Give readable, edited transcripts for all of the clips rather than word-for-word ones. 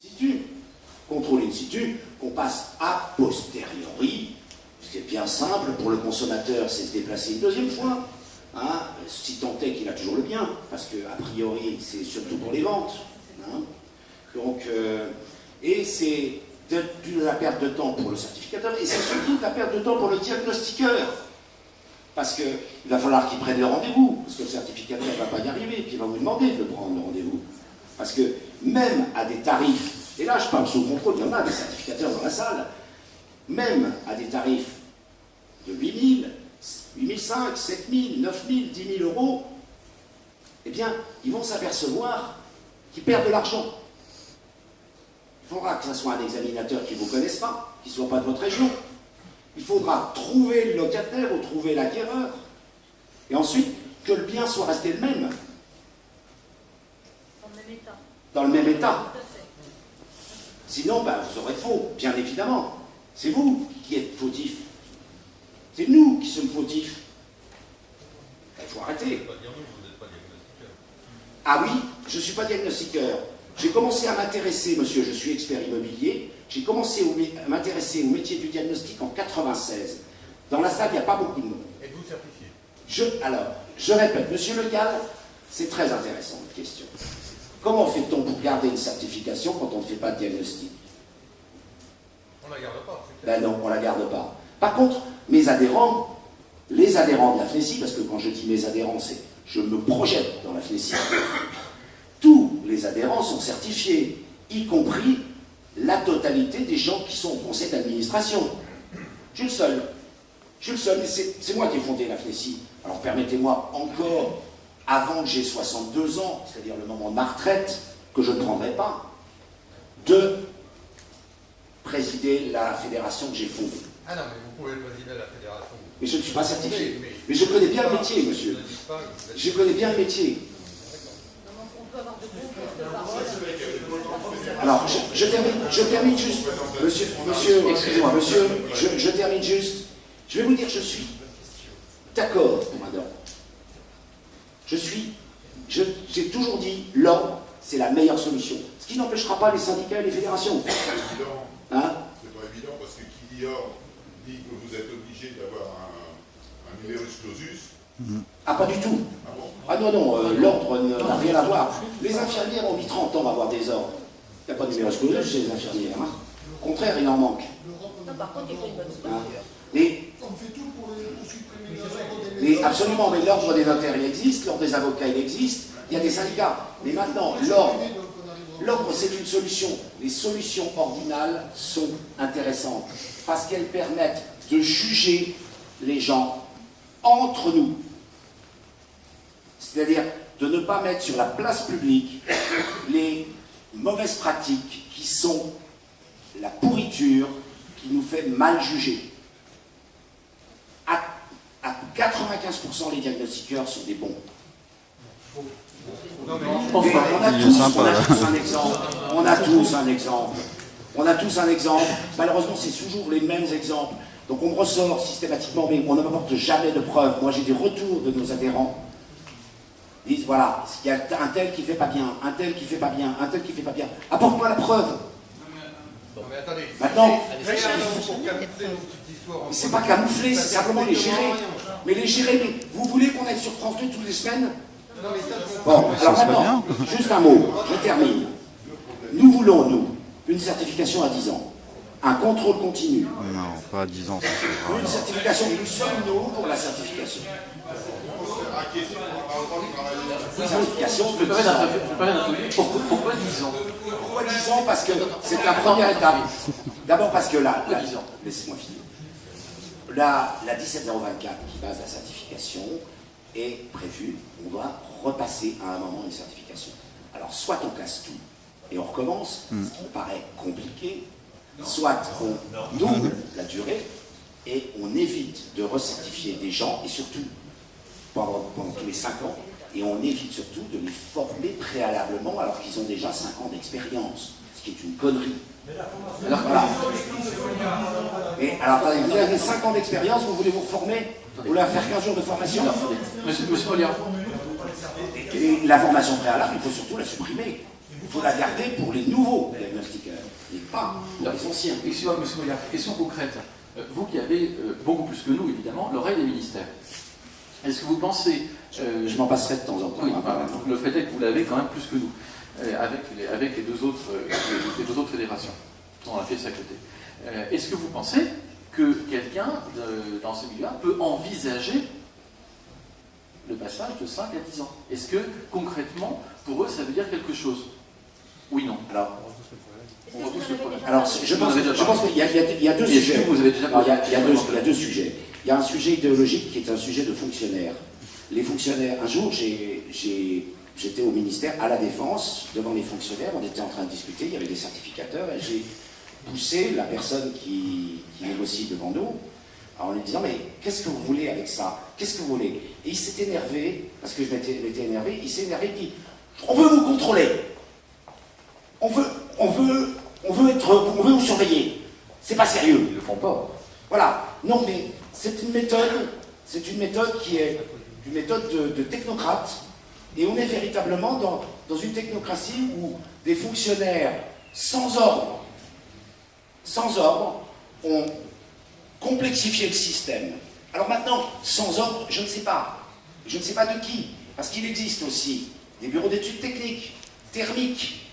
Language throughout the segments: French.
situ, contrôle in situ, qu'on passe a posteriori. Ce qui est bien simple pour le consommateur, c'est se déplacer une deuxième fois. Hein, si tant est qu'il a toujours le bien, parce que a priori c'est surtout pour les ventes. Hein. Donc, et c'est de la perte de temps pour le certificateur, et c'est surtout de la perte de temps pour le diagnostiqueur. Parce qu'il va falloir qu'il prenne le rendez-vous, parce que le certificateur ne va pas y arriver, puis il va vous demander de prendre le rendez-vous. Parce que même à des tarifs, et là je parle sous contrôle, il y en a des certificateurs dans la salle, même à des tarifs de 8 000, 8 500, 7 000, 9 000, 10 000 euros, eh bien, ils vont s'apercevoir qu'ils perdent de l'argent. Il faudra que ce soit un examinateur qui ne vous connaisse pas, qui ne soit pas de votre région. Il faudra trouver le locataire ou trouver l'acquéreur. Et ensuite, que le bien soit resté le même. Dans le même état. Dans le même état. Sinon, ben, vous aurez faux, bien évidemment. C'est vous qui êtes fautif. C'est nous qui sommes fautifs. Il faut arrêter. Ah oui, je ne suis pas diagnostiqueur. J'ai commencé à m'intéresser, monsieur, je suis expert immobilier, j'ai commencé à m'intéresser au métier du diagnostic en 96. Dans la salle, il n'y a pas beaucoup de monde. Êtes-vous certifié? Alors, je répète, monsieur Lecal, c'est très intéressant, cette question. Comment fait-on pour garder une certification quand on ne fait pas de diagnostic? On ne la garde pas, c'est Ben clair. non, on ne la garde pas. Par contre, mes adhérents, les adhérents de la FNESI, parce que quand je dis mes adhérents, c'est je me projette dans la FNESI, tous les adhérents sont certifiés, y compris la totalité des gens qui sont au conseil d'administration. Je suis le seul. Je suis le seul, mais c'est moi qui ai fondé la FNESI. Alors permettez-moi encore, avant que j'ai 62 ans, c'est-à-dire le moment de ma retraite, que je ne prendrai pas, de présider la fédération que j'ai fondée. Ah non, mais vous pouvez présider la fédération. Mais je ne suis pas certifié. Mais je connais bien le métier, monsieur. Je connais bien le métier. On peut avoir de bons porte-parole. Alors, je termine juste. Monsieur, excusez-moi, monsieur, je termine juste. Je vais vous dire, je suis d'accord, commandant. J'ai toujours dit, l'ordre, c'est la meilleure solution. Ce qui n'empêchera pas les syndicats et les fédérations. C'est pas évident. Hein? C'est pas évident parce que qui dit ordre dit que vous êtes obligé d'avoir un numerus clausus. Ah, pas du tout. Ah bon? Ah non, non, l'ordre n'a rien à voir. Les infirmières ont mis 30 ans à avoir des ordres. Il n'y a pas de numerus clausus chez les infirmières. Hein. Au contraire, il en manque. Non, par contre, il faut une bonne structure. Hein. Et On fait tout pour supprimer l'ordre mais absolument, mais l'ordre des notaires, il existe, l'ordre des avocats, il existe, il y a des syndicats. Mais maintenant, l'ordre, c'est une solution. Les solutions ordinales sont intéressantes parce qu'elles permettent de juger les gens entre nous. C'est-à-dire de ne pas mettre sur la place publique les mauvaises pratiques qui sont la pourriture qui nous fait mal juger. À 95%, les diagnostiqueurs sont des bons. Non, mais On a tous un exemple. On a tous un exemple. Malheureusement, c'est toujours les mêmes exemples. Donc on me ressort systématiquement, mais on ne m'apporte jamais de preuves. Moi, j'ai des retours de nos adhérents. Ils disent, voilà, il y a un tel qui ne fait pas bien, un tel qui ne fait pas bien, un tel qui ne fait pas bien. Apporte-moi la preuve. Non, mais attendez. Maintenant, Pour camoufler vos petites histoires. c'est pas camoufler, c'est simplement les gérer. Mais les gérer, mais vous voulez qu'on aille sur France 2 toutes les semaines? Non, mais ça, je Bon, alors maintenant, juste un mot, je termine. Nous voulons, nous, une certification à 10 ans, un contrôle continu, Non, pas à 10 ans. Ça, c'est une certification, nous sommes nous pour la certification. Une certification de 10 ans. Pourquoi 10 ans? Pourquoi 10 ans? Parce que c'est la première étape. D'abord parce que là, laissez-moi finir. La 17024 qui base la certification est prévue, on doit repasser à un moment une certification. Alors soit on casse tout et on recommence, ce qui me paraît compliqué, soit on double la durée et on évite de recertifier des gens, et surtout pendant tous les 5 ans, et on évite surtout de les former préalablement alors qu'ils ont déjà 5 ans d'expérience, ce qui est une connerie. Alors voilà. Et alors attendez, vous avez 5 ans d'expérience, vous voulez vous reformer? Vous voulez faire 15 jours de formation? Monsieur Poliard. Et la formation préalable, il faut surtout la supprimer. Il faut la garder pour les nouveaux diagnostics. diagnostic n'est pas pour les anciens. Excusez-moi, monsieur Mollard, question concrète. Vous qui avez, beaucoup plus que nous évidemment, l'oreille des ministères, est-ce que vous pensez... Je m'en passerai de temps en temps. Oui, donc le fait est que vous l'avez quand même plus que nous, avec les deux autres fédérations. On a fait ça à côté. Est-ce que vous pensez que quelqu'un dans ce milieu peut envisager le passage de 5 à 10 ans? Est-ce que concrètement, pour eux, ça veut dire quelque chose? Oui, non. Alors, Est-ce que vous en avez déjà alors parlé? je pense qu'il y a deux Est-ce sujets. que vous avez déjà Non, il y a parlé deux sujets. Il y a un sujet idéologique qui est un sujet de fonctionnaires. Les fonctionnaires, un jour, j'étais au ministère, à la Défense, devant les fonctionnaires, on était en train de discuter, il y avait des certificateurs, et j'ai poussé la personne qui négocie devant nous, en lui disant, mais qu'est-ce que vous voulez avec ça? Qu'est-ce que vous voulez? Et il s'est énervé, parce que je m'étais énervé, il s'est énervé, il dit, on veut vous contrôler, on veut vous surveiller, c'est pas sérieux. Ils le font pas. Voilà, non mais c'est une méthode qui est une méthode de technocrate, et on est véritablement dans une technocratie où des fonctionnaires sans ordre ont complexifié le système. Alors maintenant, sans ordre, je ne sais pas de qui, parce qu'il existe aussi des bureaux d'études techniques, thermiques,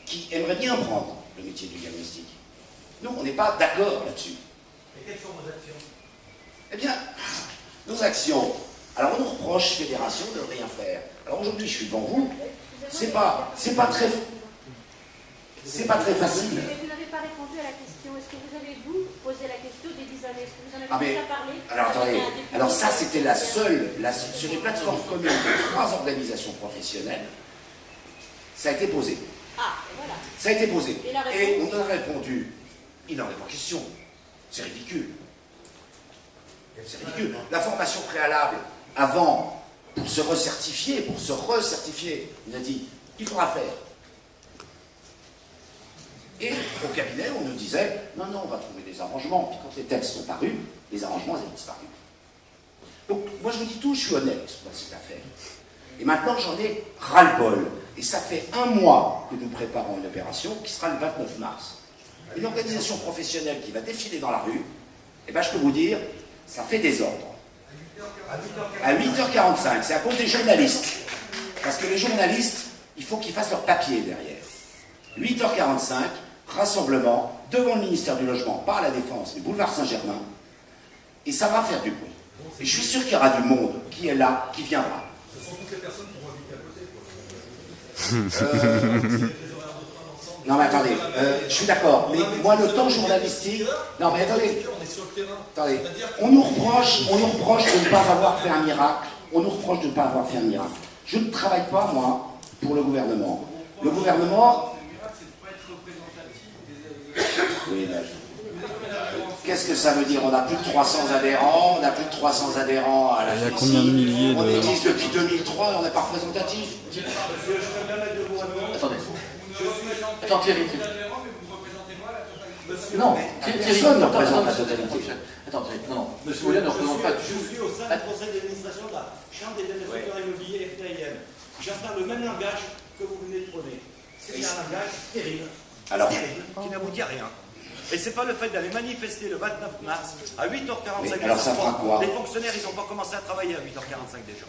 qui aimeraient bien prendre le métier du diagnostic. Nous, on n'est pas d'accord là-dessus. Et quelles sont vos actions? Eh bien, nos actions. Alors on nous reproche, fédération, de rien faire. Alors aujourd'hui, je suis devant vous. C'est pas très facile. Mais vous n'avez pas répondu à la question. Est-ce que vous avez, vous, posé la question des 10 années? Est-ce que vous en avez Ah mais, déjà parlé? alors attendez, alors ça c'était la seule, sur les plateformes communes de 3 organisations professionnelles, ça a été posé. Ah, et voilà. Ça a été posé. Et la Et réponse? on a répondu, il n'en est pas question. C'est ridicule. C'est ridicule. La formation préalable, avant, pour se recertifier, on a dit, il faudra faire. Et au cabinet, on nous disait, non, on va trouver des arrangements. Puis quand les textes sont parus, les arrangements avaient disparu. Donc, moi je vous dis tout, je suis honnête dans cette affaire. Et maintenant, j'en ai ras-le-bol. Et ça fait 1 mois que nous préparons une opération qui sera le 29 mars. Une organisation professionnelle qui va défiler dans la rue, eh ben, je peux vous dire, ça fait désordre. À 8h45, c'est à cause des journalistes. Parce que les journalistes, il faut qu'ils fassent leur papier derrière. 8h45, rassemblement devant le ministère du Logement, par la Défense, le boulevard Saint-Germain, et ça va faire du bruit. Et je suis sûr qu'il y aura du monde qui est là, qui viendra. Ce sont toutes les personnes qui vont habiter à côté. Non mais attendez, je suis d'accord, mais moi le temps journalistique... Non mais attendez, On est sur le terrain. attendez, on nous reproche de ne pas avoir fait un miracle, Je ne travaille pas, moi, pour le gouvernement. Le gouvernement... Oui, là, qu'est-ce que ça veut dire? On a plus de 300 adhérents, à la Il y a combien de milliers On de... existe depuis 2003 et on n'est pas représentatif. Attendez. Attends, Thierry. Non, Thierry, Personne ne représente attends, la totalité. Attends, Thierry, non, Monsieur Moulin ne représente pas Je suis au sein du conseil d'administration de la Chambre des investisseurs immobiliers FTIM. J'entends le même langage que vous venez de prôner. C'est un langage terrible, Alors, qui n'aboutit à rien. Et c'est pas le fait d'aller manifester le 29 mars à 8h45 mais alors ça fera quoi? Les fonctionnaires, ils n'ont pas commencé à travailler à 8h45 déjà.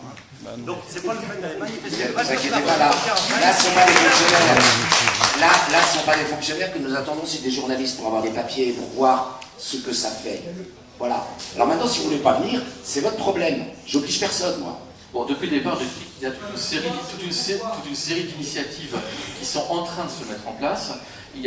Donc c'est pas le fait d'aller manifester le ne vous 29 inquiétez mars pas, là, à 8h45. là, ce ne sont pas des fonctionnaires. Là, ce ne sont pas des fonctionnaires que nous attendons, c'est des journalistes pour avoir des papiers, pour voir ce que ça fait. Voilà. Alors maintenant, si vous ne voulez pas venir, c'est votre problème. J'oblige personne, moi. Bon, depuis le départ, j'explique qu'il y a toute une série d'initiatives qui sont en train de se mettre en place.